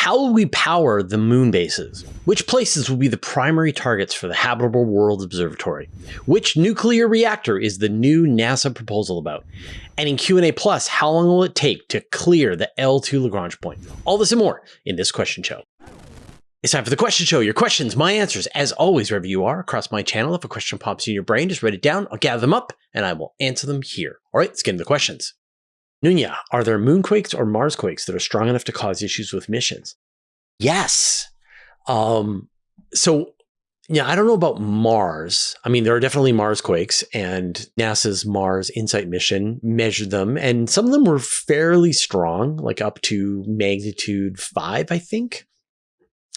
How will we power the moon bases? Which places will be the primary targets for the Habitable World Observatory? Which nuclear reactor is the new NASA proposal about? And in Q&A Plus, how long will it take to clear the L2 Lagrange point? All this and more in this question show. It's time for the question show. Your questions, my answers, as always, wherever you are across my channel. If a question pops in your brain, just write it down. I'll gather them up and I will answer them here. All right, let's get into the questions. Nunya, are there moonquakes or marsquakes that are strong enough to cause issues with missions? Yes. So, yeah, I don't know about Mars. I mean, there are definitely marsquakes, and NASA's Mars InSight mission measured them, and some of them were fairly strong, like up to magnitude 5, I think.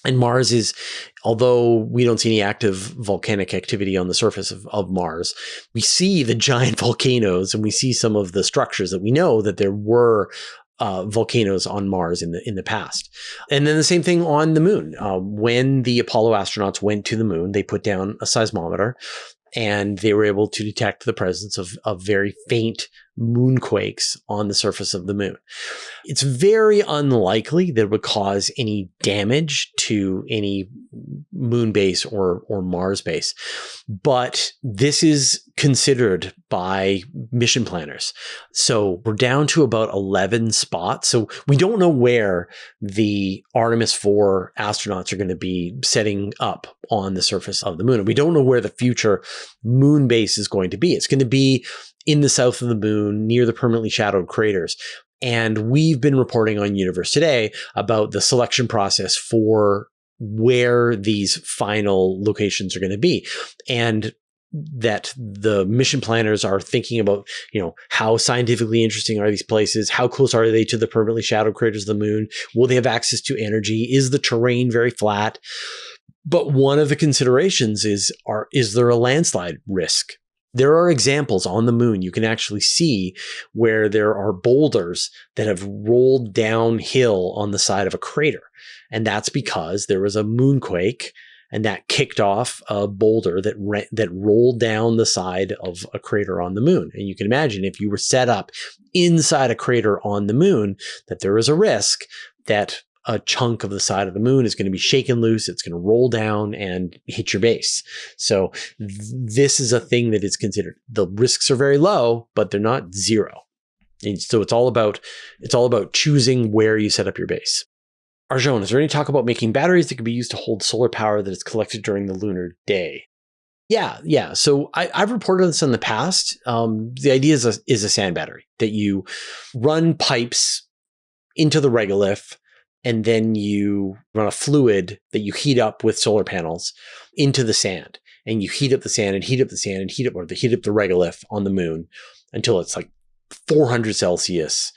And Mars is, although we don't see any active volcanic activity on the surface of Mars, we see the giant volcanoes and we see some of the structures that we know that there were volcanoes on Mars in the past. And then the same thing on the moon. When the Apollo astronauts went to the moon, they put down a seismometer and they were able to detect the presence of very faint moonquakes on the surface of the moon. It's very unlikely that it would cause any damage to any moon base or Mars base, but this is considered by mission planners. So we're down to about 11 spots. So we don't know where the Artemis 4 astronauts are going to be setting up on the surface of the moon. And we don't know where the future moon base is going to be. It's going to be in the south of the moon, near the permanently shadowed craters. And we've been reporting on Universe Today about the selection process for where these final locations are going to be. And that the mission planners are thinking about, how scientifically interesting are these places? How close are they to the permanently shadowed craters of the moon? Will they have access to energy? Is the terrain very flat? But one of the considerations is there a landslide risk? There are examples on the moon you can actually see where there are boulders that have rolled downhill on the side of a crater. And that's because there was a moonquake and that kicked off a boulder that rolled down the side of a crater on the moon. And you can imagine if you were set up inside a crater on the moon, that there is a risk that a chunk of the side of the moon is going to be shaken loose. It's going to roll down and hit your base. So this is a thing that is considered. The risks are very low, but they're not zero. And so it's all about choosing where you set up your base. Arjun, is there any talk about making batteries that can be used to hold solar power that is collected during the lunar day? Yeah. So I've reported this in the past. The idea is a sand battery that you run pipes into the regolith, and then you run a fluid that you heat up with solar panels into the sand. And you heat up the sand and heat up the sand and heat up the regolith on the moon until it's like 400 Celsius.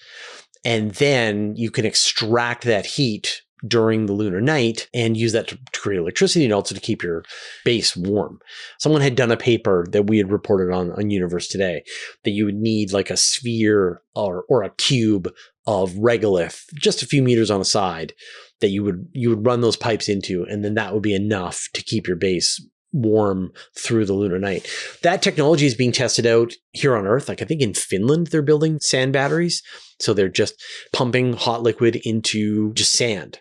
And then you can extract that heat during the lunar night and use that to create electricity and also to keep your base warm. Someone had done a paper that we had reported on Universe Today that you would need like a sphere or a cube of regolith, just a few meters on the side, that you would run those pipes into, and then that would be enough to keep your base warm through the lunar night. That technology is being tested out here on Earth. Like I think in Finland, they're building sand batteries. So they're just pumping hot liquid into just sand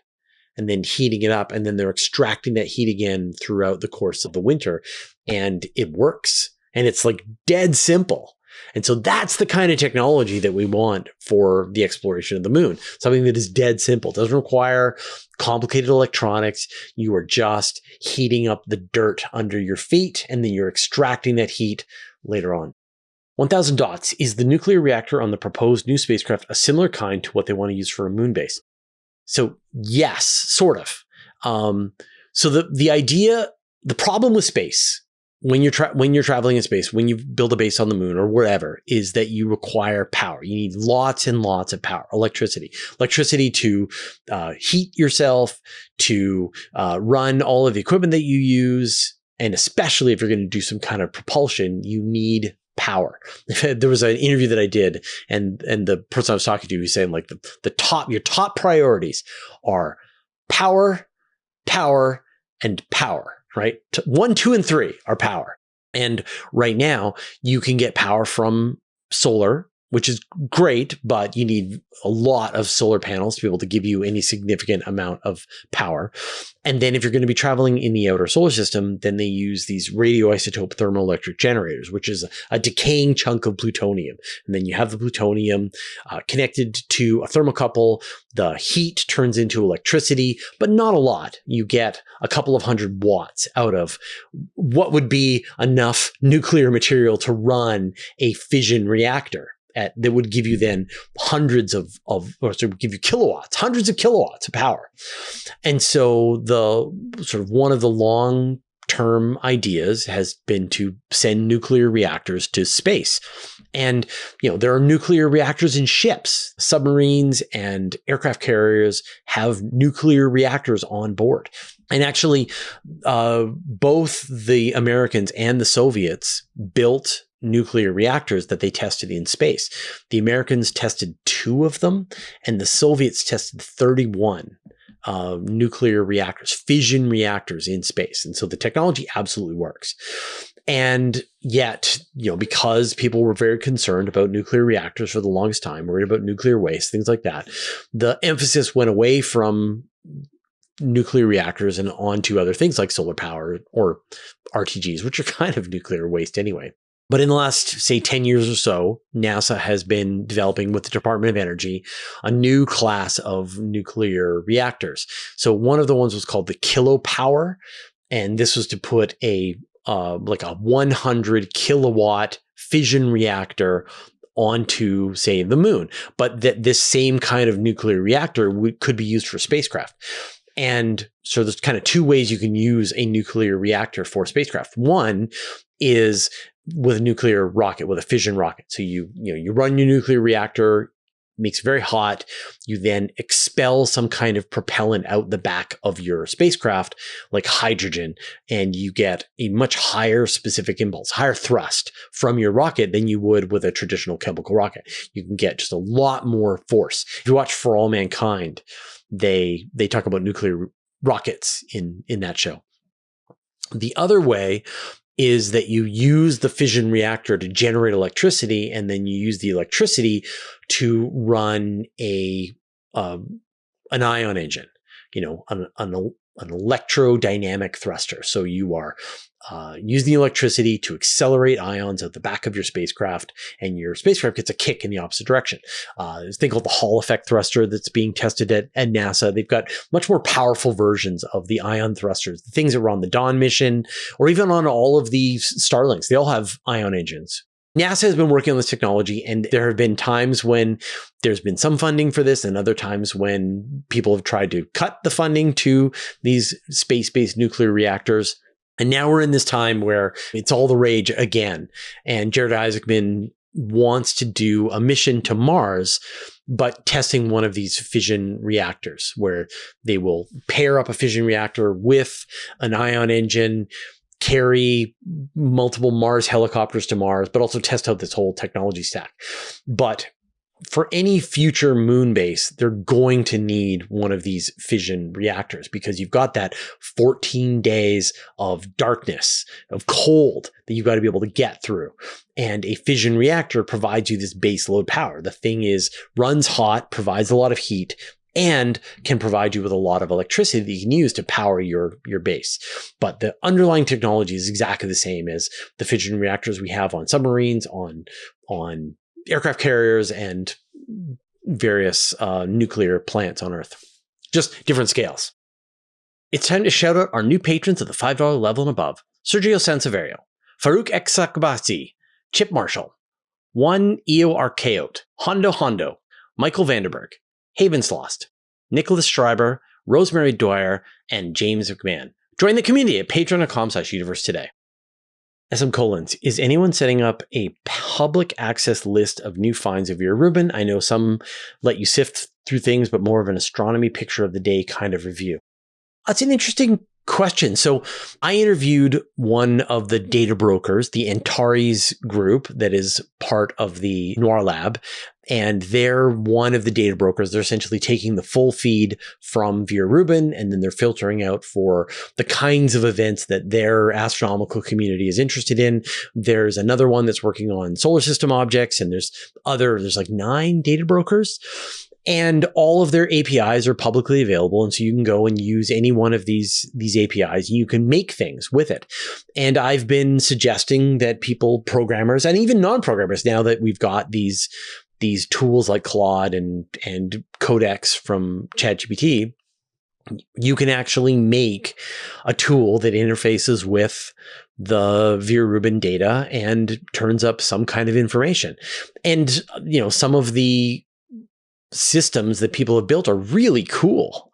and then heating it up. And then they're extracting that heat again throughout the course of the winter. And it works. And it's like dead simple. And so that's the kind of technology that we want for the exploration of the moon. Something that is dead simple. It doesn't require complicated electronics. You are just heating up the dirt under your feet, and then you're extracting that heat later on. 1000 dots. Is the nuclear reactor on the proposed new spacecraft a similar kind to what they want to use for a moon base? So yes, sort of. So the idea, the problem with space, when you're traveling in space, when you build a base on the moon or wherever, is that you require power. You need lots and lots of power, electricity to heat yourself, to run all of the equipment that you use. And especially if you're going to do some kind of propulsion, you need power. There was an interview that I did, and the person I was talking to was saying like your top priorities are power, and power. Right? 1, 2, and 3 are power. And right now you can get power from solar which is great, but you need a lot of solar panels to be able to give you any significant amount of power. And then if you're going to be traveling in the outer solar system, then they use these radioisotope thermoelectric generators, which is a decaying chunk of plutonium. And then you have the plutonium connected to a thermocouple. The heat turns into electricity, but not a lot. You get a couple of 100 watts out of what would be enough nuclear material to run a fission reactor. That would give you then hundreds of give you kilowatts, hundreds of kilowatts of power. And so the sort of one of the long-term ideas has been to send nuclear reactors to space. And, there are nuclear reactors in ships. Submarines and aircraft carriers have nuclear reactors on board. And actually, both the Americans and the Soviets built nuclear reactors that they tested in space. The Americans tested 2 of them, and the Soviets tested 31 nuclear reactors, fission reactors in space. And so the technology absolutely works. And yet, because people were very concerned about nuclear reactors for the longest time, worried about nuclear waste, things like that, the emphasis went away from nuclear reactors and onto other things like solar power or RTGs, which are kind of nuclear waste anyway. But in the last, say, 10 years or so, NASA has been developing with the Department of Energy a new class of nuclear reactors. So one of the ones was called the kilopower, and this was to put a 100 kilowatt fission reactor onto, say, the moon. But that this same kind of nuclear reactor could be used for spacecraft. And so there's kind of 2 ways you can use a nuclear reactor for spacecraft. One is with a nuclear rocket, with a fission rocket. So you run your nuclear reactor, makes it very hot. You then expel some kind of propellant out the back of your spacecraft, like hydrogen, and you get a much higher specific impulse, higher thrust from your rocket than you would with a traditional chemical rocket. You can get just a lot more force. If you watch For All Mankind, they talk about nuclear rockets in that show. The other way is that you use the fission reactor to generate electricity, and then you use the electricity to run an ion engine, an electrodynamic thruster. So you are using the electricity to accelerate ions at the back of your spacecraft, and your spacecraft gets a kick in the opposite direction. There's a thing called the Hall effect thruster that's being tested at NASA. They've got much more powerful versions of the ion thrusters, the things that were on the Dawn mission, or even on all of the Starlinks. They all have ion engines. NASA has been working on this technology, and there have been times when there's been some funding for this and other times when people have tried to cut the funding to these space-based nuclear reactors. And now we're in this time where it's all the rage again. And Jared Isaacman wants to do a mission to Mars, but testing one of these fission reactors where they will pair up a fission reactor with an ion engine, carry multiple Mars helicopters to Mars, but also test out this whole technology stack. But for any future moon base, they're going to need one of these fission reactors because you've got that 14 days of darkness, of cold that you've got to be able to get through. And a fission reactor provides you this base load power. The thing runs hot, provides a lot of heat, and can provide you with a lot of electricity that you can use to power your base. But the underlying technology is exactly the same as the fission reactors we have on submarines, on aircraft carriers, and various nuclear plants on Earth. Just different scales. It's time to shout out our new patrons at the $5 level and above. Sergio Sanseverio, Farouk Eksakbasi, Chip Marshall, One Eo Archaeot, Hondo, Michael Vanderberg, Havens Lost, Nicholas Schreiber, Rosemary Dwyer, and James McMahon. Join the community at patreon.com/universe today. SM colons, is anyone setting up a public access list of new finds of Vera Rubin? I know some let you sift through things, but more of an astronomy picture of the day kind of review. That's an interesting question. So I interviewed one of the data brokers, the Antares group that is part of the Noir Lab. And they're one of the data brokers. They're essentially taking the full feed from Vera Rubin, and then they're filtering out for the kinds of events that their astronomical community is interested in. There's another one that's working on solar system objects, and there's like 9 data brokers. And all of their APIs are publicly available. And so you can go and use any one of these APIs. You can make things with it. And I've been suggesting that people, programmers, and even non-programmers, now that we've got these tools like Claude and Codex from ChatGPT, you can actually make a tool that interfaces with the Vera Rubin data and turns up some kind of information. And, some of the systems that people have built are really cool.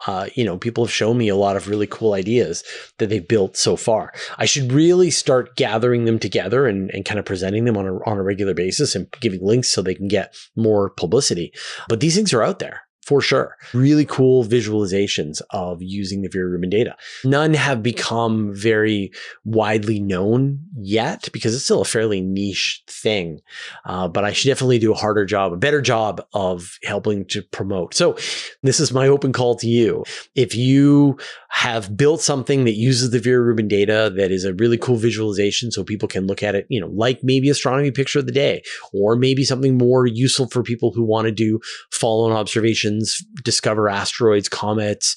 People have shown me a lot of really cool ideas that they've built so far. I should really start gathering them together and kind of presenting them on a regular basis and giving links so they can get more publicity. But these things are out there. For sure. Really cool visualizations of using the Vera Rubin data. None have become very widely known yet because it's still a fairly niche thing. But I should definitely do a better job of helping to promote. So this is my open call to you. If you have built something that uses the Vera Rubin data that is a really cool visualization so people can look at it, like maybe astronomy picture of the day, or maybe something more useful for people who want to do follow-on observations, discover asteroids, comets,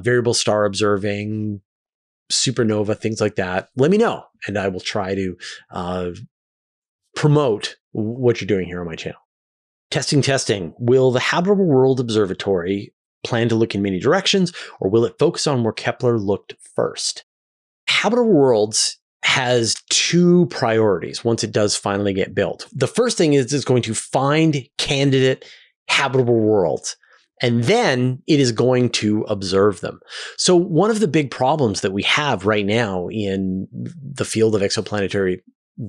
variable star observing, supernova, things like that, let me know. And I will try to promote what you're doing here on my channel. Testing. Will the Habitable World Observatory plan to look in many directions, or will it focus on where Kepler looked first? Habitable Worlds has 2 priorities once it does finally get built. The first thing is it's going to find candidate habitable worlds, and then it is going to observe them. So one of the big problems that we have right now in the field of exoplanetary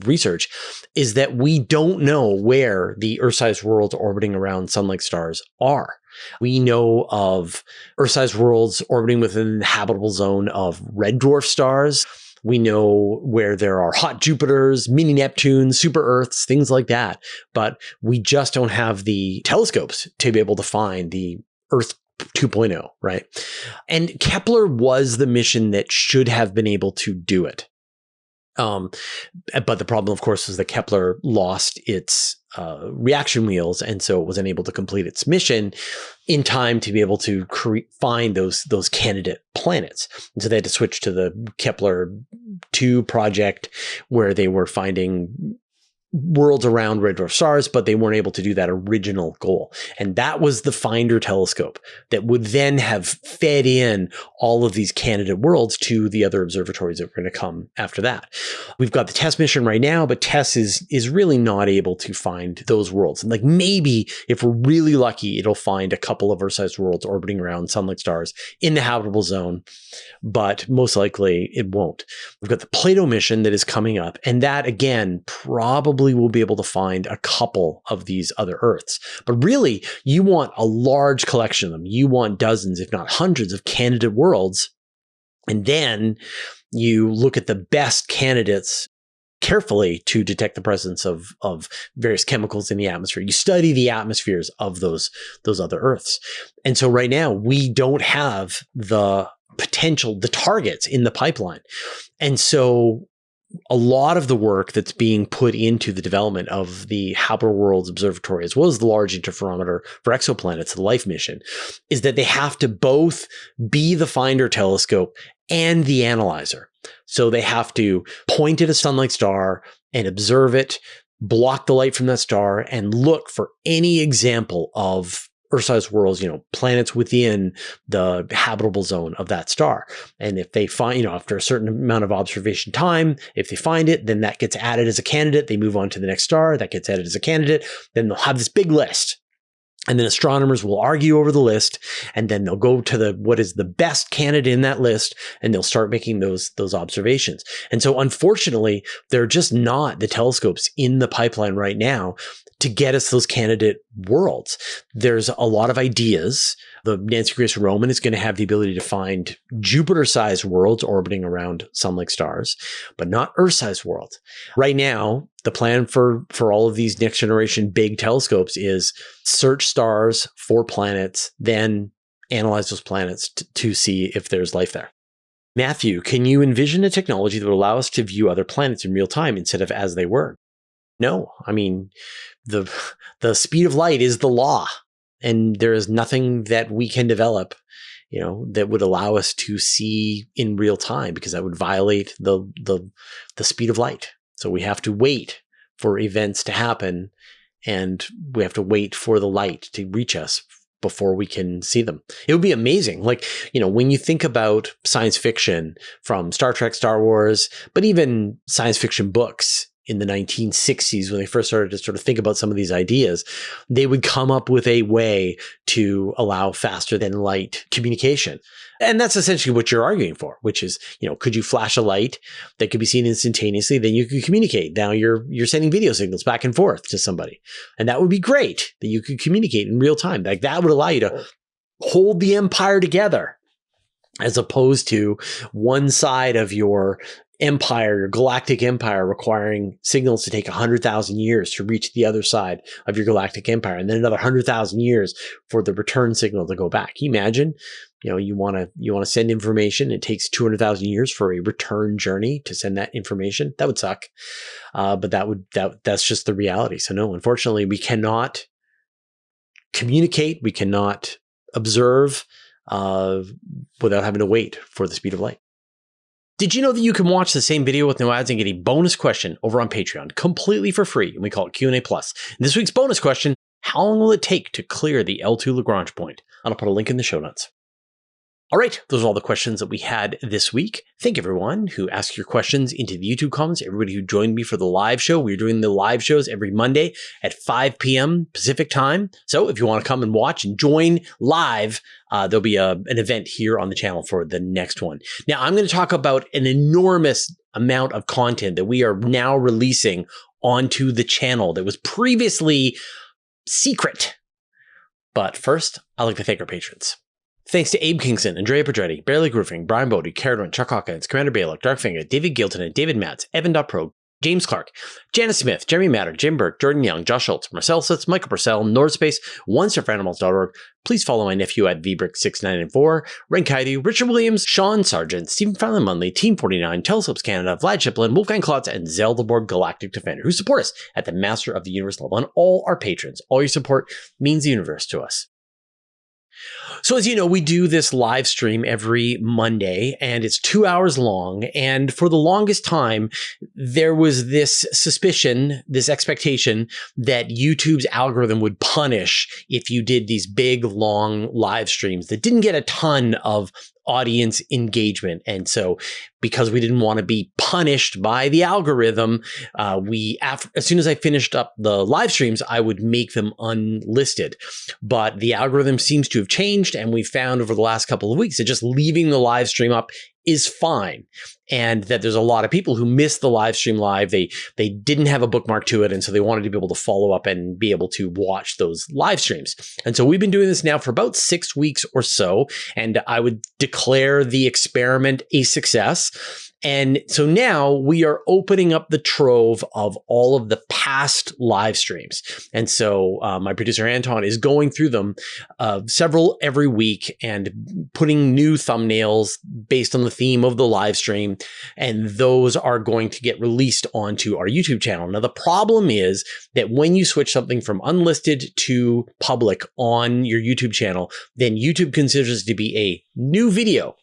research is that we don't know where the Earth-sized worlds orbiting around sun-like stars are. We know of Earth-sized worlds orbiting within the habitable zone of red dwarf stars. We know where there are hot Jupiters, mini Neptunes, super Earths, things like that. But we just don't have the telescopes to be able to find the Earth 2.0, right? And Kepler was the mission that should have been able to do it. But the problem, of course, is that Kepler lost its reaction wheels, and so it was unable to complete its mission in time to be able to find those candidate planets. And so they had to switch to the Kepler 2 project, where they were finding worlds around red dwarf stars, but they weren't able to do that original goal. And that was the Finder telescope that would then have fed in all of these candidate worlds to the other observatories that were going to come after that. We've got the TESS mission right now, but TESS is really not able to find those worlds. And like maybe if we're really lucky, it'll find a couple of Earth-sized worlds orbiting around sun-like stars in the habitable zone, but most likely it won't. We've got the Plato mission that is coming up, and that again probably will be able to find a couple of these other Earths. But really, you want a large collection of them. You want dozens, if not hundreds, of candidate worlds. And then you look at the best candidates carefully to detect the presence of various chemicals in the atmosphere. You study the atmospheres of those other Earths. And so right now, we don't have the targets in the pipeline. And so a lot of the work that's being put into the development of the Habitable World Observatory, as well as the Large Interferometer for Exoplanets, the LIFE mission, is that they have to both be the Finder telescope and the analyzer. So they have to point at a sun-like star and observe it, block the light from that star, and look for any example of Earth-sized worlds, planets within the habitable zone of that star. And if they find, after a certain amount of observation time, if they find it, then that gets added as a candidate. They move on to the next star, that gets added as a candidate. Then they'll have this big list. And then astronomers will argue over the list, and then they'll go to what is the best candidate in that list, and they'll start making those observations. And so unfortunately, there are just not the telescopes in the pipeline right now to get us those candidate worlds. There's a lot of ideas The Nancy Grace Roman is going to have the ability to find Jupiter-sized worlds orbiting around sun-like stars, but not Earth-sized worlds. Right now, the plan for all of these next generation big telescopes is search stars for planets, then analyze those planets to see if there's life there. Matthew, can you envision a technology that would allow us to view other planets in real time instead of as they were? No. I mean, the speed of light is the law, and there is nothing that we can develop, that would allow us to see in real time, because that would violate the speed of light. So we have to wait for events to happen, and we have to wait for the light to reach us before we can see them. It would be amazing. Like, when you think about science fiction from Star Trek, Star Wars, but even science fiction books in the 1960s, when they first started to sort of think about some of these ideas, they would come up with a way to allow faster than light communication. And that's essentially what you're arguing for, which is, could you flash a light that could be seen instantaneously? Then you could communicate. Now you're sending video signals back and forth to somebody. And that would be great, that you could communicate in real time. Like, that would allow you to hold the empire together, as opposed to one side of your empire, your galactic empire, requiring signals to take 100,000 years to reach the other side of your galactic empire, and then another 100,000 years for the return signal to go back. Can you imagine? You want to send information. It takes 200,000 years for a return journey to send that information. That would suck. But that's just the reality. So no, unfortunately, we cannot communicate. We cannot observe without having to wait for the speed of light. Did you know that you can watch the same video with no ads and get a bonus question over on Patreon completely for free? And we call it Q&A Plus. This week's bonus question: how long will it take to clear the L2 Lagrange point? I'll put a link in the show notes. All right, those are all the questions that we had this week. Thank everyone who asked your questions into the YouTube comments, everybody who joined me for the live show. We're doing the live shows every Monday at 5 p.m. Pacific time. So if you want to come and watch and join live, there'll be an event here on the channel for the next one. Now, I'm going to talk about an enormous amount of content that we are now releasing onto the channel that was previously secret. But first, I'd like to thank our patrons. Thanks to Abe Kingston, Andrea Pedretti, Barely Roofing, Brian Bodie, Caradron, Chuck Hawkins, Commander Baylock, Darkfinger, David Gilton, and David Matz, Evan.pro, James Clark, Janice Smith, Jeremy Matter, Jim Burke, Jordan Young, Josh Schultz, Marcel Sitz, Michael Purcell, Nordspace, OneStarFanimals.org. Please follow my nephew at VBrick6994, Ren Kaidu, Richard Williams, Sean Sargent, Stephen Fallon Munley, Team 49, Telescopes Canada, Vlad Shiplin, Wolfgang Klotz, and Zeldaborg Galactic Defender, who support us at the Master of the Universe level, and all our patrons. All your support means the universe to us. So as you know, we do this live stream every Monday, and it's 2 hours long. And for the longest time, there was this suspicion, this expectation that YouTube's algorithm would punish if you did these big, long live streams that didn't get a ton of audience engagement. And so because we didn't want to be punished by the algorithm, as soon as I finished up the live streams, I would make them unlisted. But the algorithm seems to have changed, and we found over the last couple of weeks that just leaving the live stream up is fine. And that there's a lot of people who missed the live stream live. They didn't have a bookmark to it, and so they wanted to be able to follow up and be able to watch those live streams. And so we've been doing this now for about 6 weeks or so, and I would declare the experiment a success. And so now we are opening up the trove of all of the past live streams. And so my producer Anton is going through them, several every week, and putting new thumbnails based on the theme of the live stream. And those are going to get released onto our YouTube channel. Now, the problem is that when you switch something from unlisted to public on your YouTube channel, then YouTube considers it to be a new video.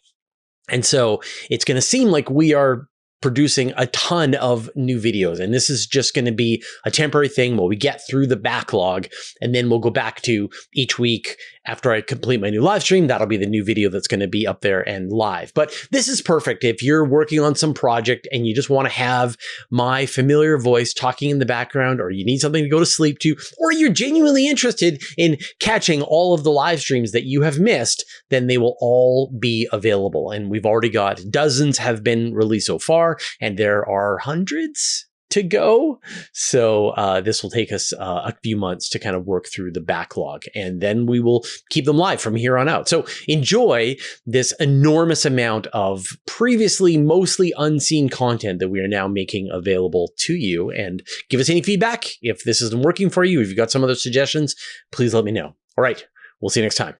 And so it's going to seem like we are producing a ton of new videos. And this is just going to be a temporary thing while we get through the backlog. And then we'll go back to each week after I complete my new live stream. That'll be the new video that's going to be up there and live. But this is perfect if you're working on some project and you just want to have my familiar voice talking in the background, or you need something to go to sleep to, or you're genuinely interested in catching all of the live streams that you have missed, then they will all be available. And we've already got dozens have been released so far, and there are hundreds to go. So this will take us a few months to kind of work through the backlog, and then we will keep them live from here on out. So enjoy this enormous amount of previously mostly unseen content that we are now making available to you, and give us any feedback. If this isn't working for you, if you've got some other suggestions, please let me know. All right, we'll see you next time.